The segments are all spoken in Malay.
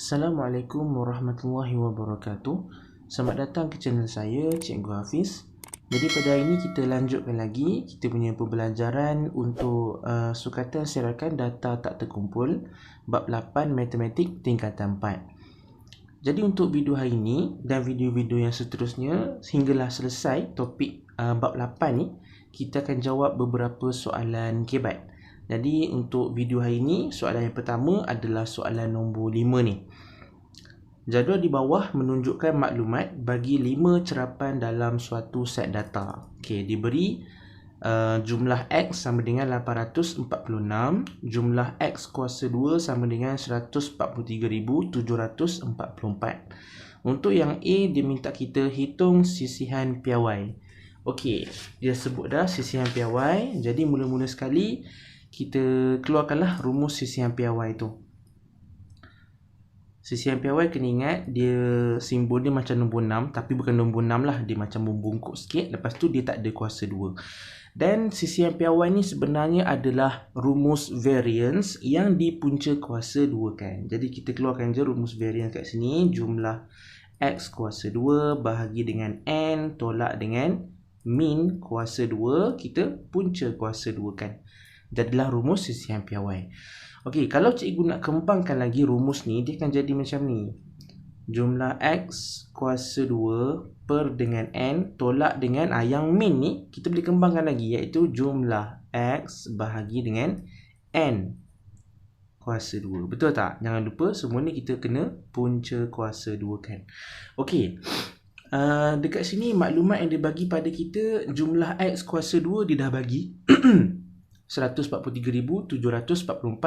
Assalamualaikum warahmatullahi wabarakatuh. Selamat datang ke channel saya, Cikgu Hafiz. Jadi pada hari ini kita lanjutkan lagi kita punya pembelajaran untuk sukatan serakan data tak terkumpul bab 8 matematik tingkatan 4. Jadi untuk video hari ini dan video-video yang seterusnya sehinggalah selesai topik bab 8 ni, kita akan jawab beberapa soalan kebat. Jadi untuk video hari ini, soalan yang pertama adalah soalan nombor 5 ni. Jadual di bawah menunjukkan maklumat bagi 5 cerapan dalam suatu set data. Okey, diberi jumlah X sama dengan 846, jumlah X kuasa 2 sama dengan 143,744. Untuk yang A, dia minta kita hitung sisihan piawai. Okey, dia sebut dah sisihan piawai. Jadi mula-mula sekali kita keluarkanlah rumus sisihan piawai tu. Sisihan piawai kena ingat dia simbol dia macam nombor 6, tapi bukan nombor 6 lah, dia macam membungkuk sikit. Lepas tu dia tak ada kuasa 2. Dan sisihan piawai ni sebenarnya adalah rumus variance yang di punca kuasa 2 kan. Jadi kita keluarkan je rumus variance kat sini. Jumlah X kuasa 2 bahagi dengan N tolak dengan min kuasa 2, kita punca kuasa 2 kan. Jadilah rumus sisihan piawai. Okey, kalau cikgu nak kembangkan lagi rumus ni, dia akan jadi macam ni. Jumlah X kuasa 2 per dengan N tolak dengan yang min ni, kita boleh kembangkan lagi, iaitu jumlah X bahagi dengan N kuasa 2. Betul tak? Jangan lupa semua ni kita kena punca kuasa 2 kan. Okey. Dekat sini maklumat yang dia bagi pada kita, jumlah X kuasa 2 dia dah bagi 143,744.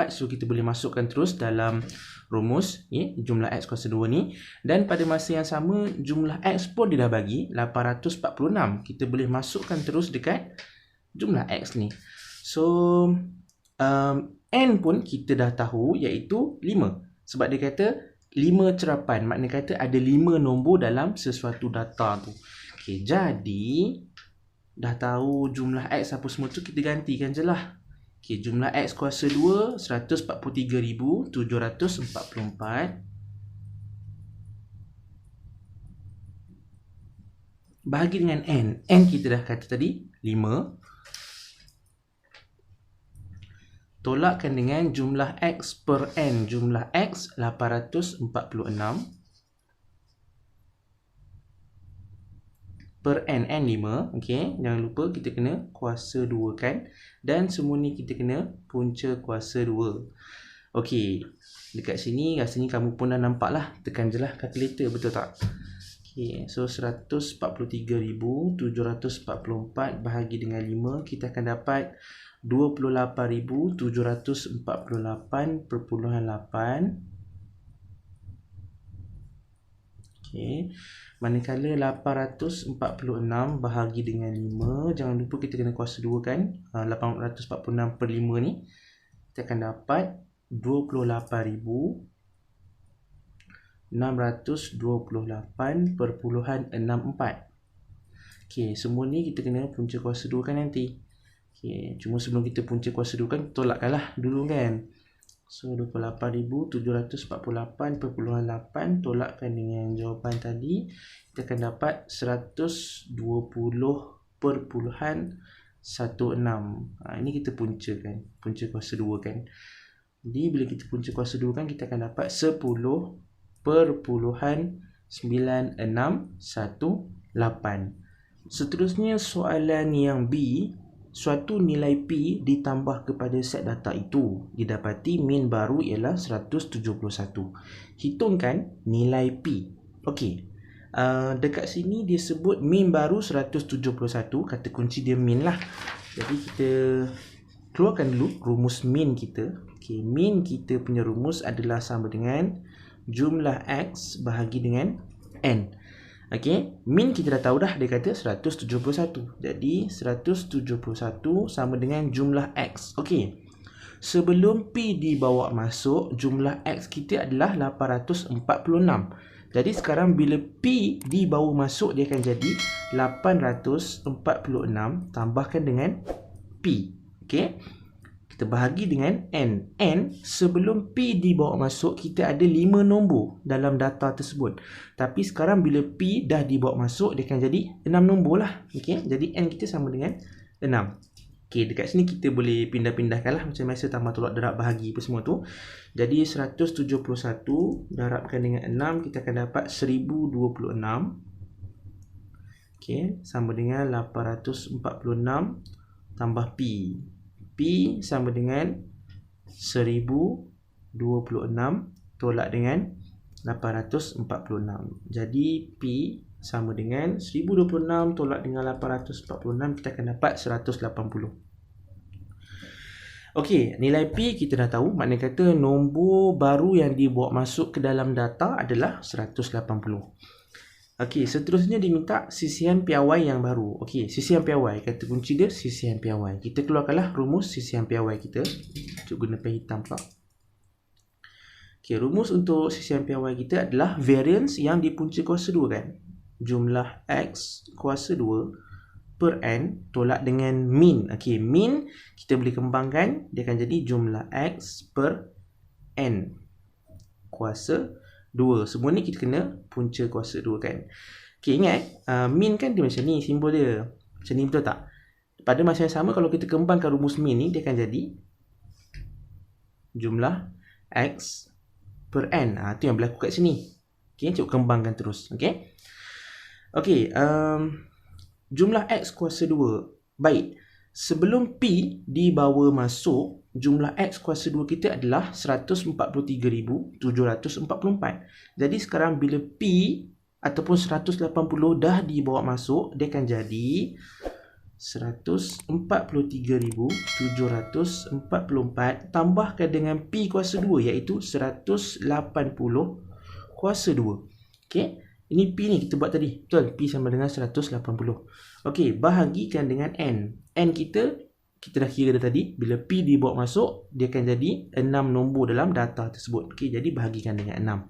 So kita boleh masukkan terus dalam rumus jumlah X kuasa 2 ni. Dan pada masa yang sama jumlah X pun dia dah bagi 846. Kita boleh masukkan terus dekat jumlah X ni. So N pun kita dah tahu, iaitu 5. Sebab dia kata 5 cerapan, maknanya kata ada 5 nombor dalam sesuatu data tu. Okey, jadi dah tahu jumlah X apa semua tu, kita gantikan je lah. Okay, jumlah X kuasa 2 143,744 bahagi dengan N. N kita dah kata tadi 5. Tolakkan dengan jumlah X per N. Jumlah X 846 per N 5. Okey, jangan lupa kita kena kuasa 2 kan. Dan semua ni kita kena punca kuasa 2. Okey, dekat sini rasanya kamu pun dah nampak lah. Tekan je lah kalkulator, betul tak? Okey, so 143,744 bahagi dengan 5, kita akan dapat 28,748,8. Okey, manakala 846 bahagi dengan 5, jangan lupa kita kena kuasa 2 kan. 846 per 5 ni, kita akan dapat 28,628,64. Okey, semua ni kita kena punca kuasa 2 kan nanti. Okey, cuma sebelum kita punca kuasa 2 kan, tolakkanlah dulu kan. So 28,748,8 tolakkan dengan jawapan tadi, kita akan dapat 120.16. Ini kita punca kan, punca kuasa 2 kan. Jadi bila kita punca kuasa 2 kan, kita akan dapat 10.9618. Seterusnya soalan yang B. Suatu nilai P ditambah kepada set data itu, didapati min baru ialah 171. Hitungkan nilai P. Okey, dekat sini dia sebut min baru 171. Kata kunci dia min lah. Jadi kita keluarkan dulu rumus min kita. Okey, min kita punya rumus adalah sama dengan jumlah X bahagi dengan N. Okey, min kita dah tahu dah, dia kata 171. Jadi 171 sama dengan jumlah X. Okey, sebelum P dibawa masuk, jumlah X kita adalah 846. Jadi sekarang bila P dibawa masuk, dia akan jadi 846 tambahkan dengan P. Okey, kita kita bahagi dengan N. N sebelum P dibawa masuk, kita ada 5 nombor dalam data tersebut. Tapi sekarang bila P dah dibawa masuk, dia akan jadi 6 nombor lah. Okay? Jadi N kita sama dengan 6. Okay, dekat sini kita boleh pindah-pindahkan lah macam biasa, tambah tolak darab bahagi apa semua tu. Jadi 171 darabkan dengan 6, kita akan dapat 1026. Okay, sama dengan 846 tambah P. P sama dengan 1026 tolak dengan 846. Jadi P sama dengan 1026 tolak dengan 846, kita akan dapat 180. Okey, nilai P kita dah tahu, maknanya kata nombor baru yang dibawa masuk ke dalam data adalah 180. Okey, seterusnya diminta sisihan piawai yang baru. Okey, sisihan piawai, kata kunci dia sisihan piawai. Kita keluarkanlah rumus sisihan piawai kita. Cuk guna pen hitam pula. Okey, rumus untuk sisihan piawai kita adalah variance yang dipunca kuasa 2 kan. Jumlah X kuasa 2 per N tolak dengan min. Okey, min kita boleh kembangkan, dia akan jadi jumlah X per N kuasa 2. Semua ni kita kena punca kuasa 2 kan. Okey, ingat min kan dia macam ni simbol dia. Macam ni, betul tak? Pada masa yang sama kalau kita kembangkan rumus min ni, dia akan jadi jumlah X per N. Itu yang berlaku kat sini. Okey, cuba kembangkan terus. Okey. Okey, jumlah X kuasa 2. Baik, sebelum P dibawa masuk, jumlah X kuasa 2 kita adalah 143,744. Jadi sekarang bila P ataupun 180 dah dibawa masuk, dia akan jadi 143,744 tambahkan dengan P kuasa 2 iaitu 180 kuasa 2. Okey, ini P ni kita buat tadi. Betul, P sama dengan 180. Okey, bahagikan dengan N. N kita dah kira dah tadi. Bila P dibawa masuk, dia akan jadi 6 nombor dalam data tersebut. Okey, jadi bahagikan dengan 6.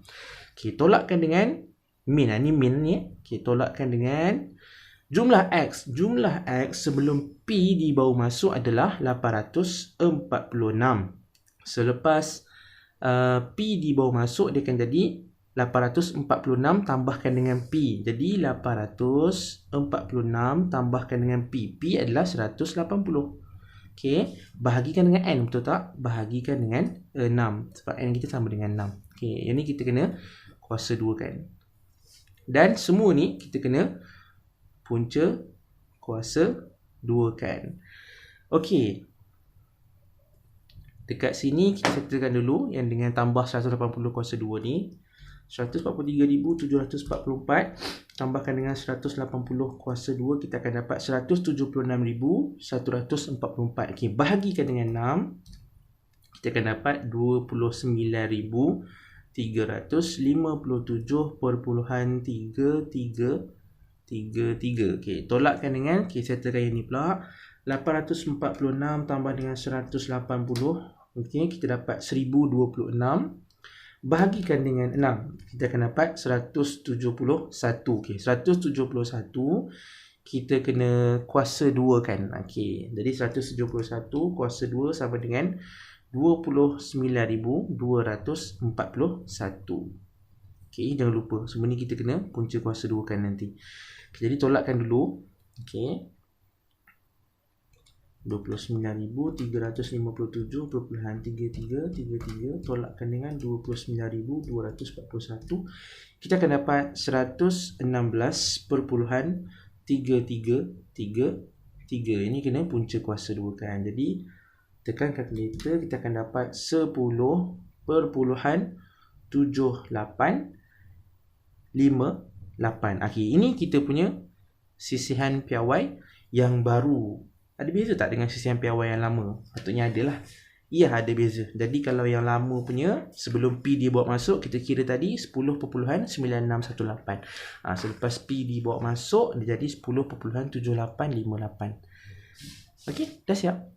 Okey, tolakkan dengan min. Ini min ni. Okey, tolakkan dengan jumlah X. Jumlah X sebelum P dibawa masuk adalah 846. Selepas P dibawa masuk, dia akan jadi 846 tambahkan dengan P. Jadi 846 tambahkan dengan P. P adalah 180. Okey, bahagikan dengan N, betul tak? Bahagikan dengan 6 sebab N kita sama dengan 6. Okey, yang ni kita kena kuasa 2 kan. Dan semua ni kita kena punca kuasa 2 kan. Okey, dekat sini kita settlekan dulu yang dengan tambah 180 kuasa 2 ni. 143,744 tambahkan dengan 180 kuasa 2, kita akan dapat 176,144. Okey, bahagikan dengan 6, kita akan dapat 29,357.3333. Okey, tolakkan dengan, okey, settlekan yang ni pula. 846 tambah dengan 180. Okey, kita dapat 1026. Bahagikan dengan 6, kita akan dapat 171. Okey, 171 kita kena kuasa 2 kan. Okey, jadi 171 kuasa 2 sama dengan 29,241. Okey, jangan lupa semua ni kita kena punca kuasa 2 kan nanti. Okay, jadi tolakkan dulu. Okey, 29,357.3333 tolakkan dengan 29,241, kita akan dapat 116.3333. Ini kena punca kuasa 2 kan. Jadi tekan kalkulator, kita akan dapat 10.7858. Okey, ini kita punya sisihan piawai yang baru. Ada beza tak dengan sisihan piawai yang lama? Patutnya ada lah. Ya, ada beza. Jadi kalau yang lama punya, sebelum P dibawa masuk, kita kira tadi 10.9618. Selepas P dibawa masuk, dia jadi 10.7858. Okey, dah siap.